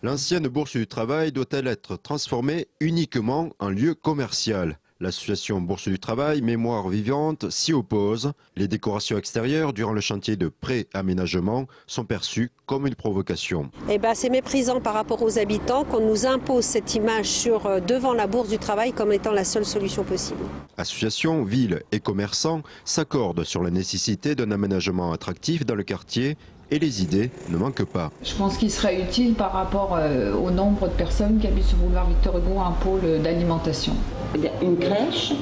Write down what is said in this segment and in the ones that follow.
L'ancienne Bourse du Travail doit-elle être transformée uniquement en lieu commercial? L'association Bourse du Travail Mémoire Vivante s'y oppose. Les décorations extérieures durant le chantier de pré-aménagement sont perçues comme une provocation. C'est méprisant par rapport aux habitants qu'on nous impose cette image devant la Bourse du Travail comme étant la seule solution possible. Associations, villes et commerçants s'accordent sur la nécessité d'un aménagement attractif dans le quartier et les idées ne manquent pas. Je pense qu'il serait utile par rapport au nombre de personnes qui habitent sur boulevard Victor Hugo un pôle d'alimentation. Une crèche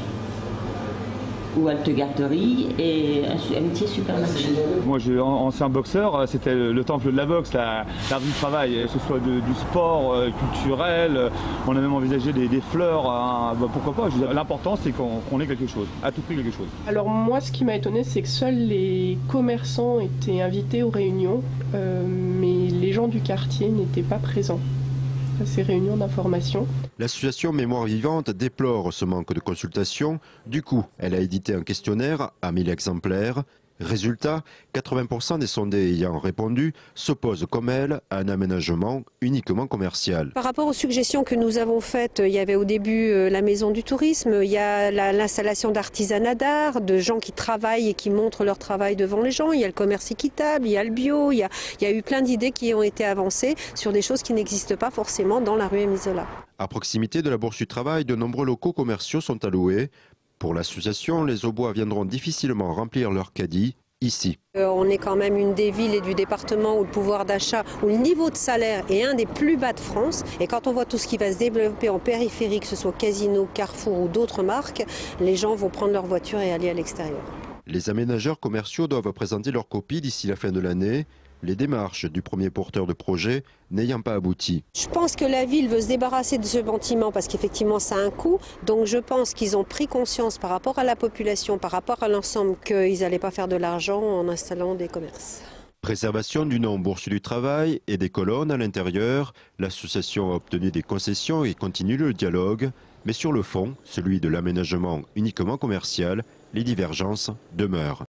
ou halte-garderie et un petit supermarché. Moi, je suis ancien boxeur, c'était le temple de la boxe, l'art du travail, que ce soit du sport, culturel. On a même envisagé des fleurs, pourquoi pas. L'important, c'est qu'on ait quelque chose, à tout prix quelque chose. Alors moi, ce qui m'a étonné, c'est que seuls les commerçants étaient invités aux réunions, mais les gens du quartier n'étaient pas présents à ces réunions d'information. L'association Mémoire Vivante déplore ce manque de consultation. Du coup, elle a édité un questionnaire à 1000 exemplaires. Résultat, 80% des sondés ayant répondu s'opposent comme elle à un aménagement uniquement commercial. Par rapport aux suggestions que nous avons faites, il y avait au début la maison du tourisme, il y a l'installation d'artisanat d'art, de gens qui travaillent et qui montrent leur travail devant les gens, il y a le commerce équitable, il y a le bio, il y a eu plein d'idées qui ont été avancées sur des choses qui n'existent pas forcément dans la rue Émile Zola. À proximité de la Bourse du Travail, de nombreux locaux commerciaux sont alloués. Pour l'association, les Aubois viendront difficilement remplir leur caddie ici. On est quand même une des villes et du département où le pouvoir d'achat, où le niveau de salaire est un des plus bas de France. Et quand on voit tout ce qui va se développer en périphérie, que ce soit Casino, Carrefour ou d'autres marques, les gens vont prendre leur voiture et aller à l'extérieur. Les aménageurs commerciaux doivent présenter leur copie d'ici la fin de l'année. Les démarches du premier porteur de projet n'ayant pas abouti. Je pense que la ville veut se débarrasser de ce bâtiment parce qu'effectivement ça a un coût. Donc je pense qu'ils ont pris conscience par rapport à la population, par rapport à l'ensemble, qu'ils n'allaient pas faire de l'argent en installant des commerces. Préservation du nom Bourse du Travail et des colonnes à l'intérieur. L'association a obtenu des concessions et continue le dialogue. Mais sur le fond, celui de l'aménagement uniquement commercial, les divergences demeurent.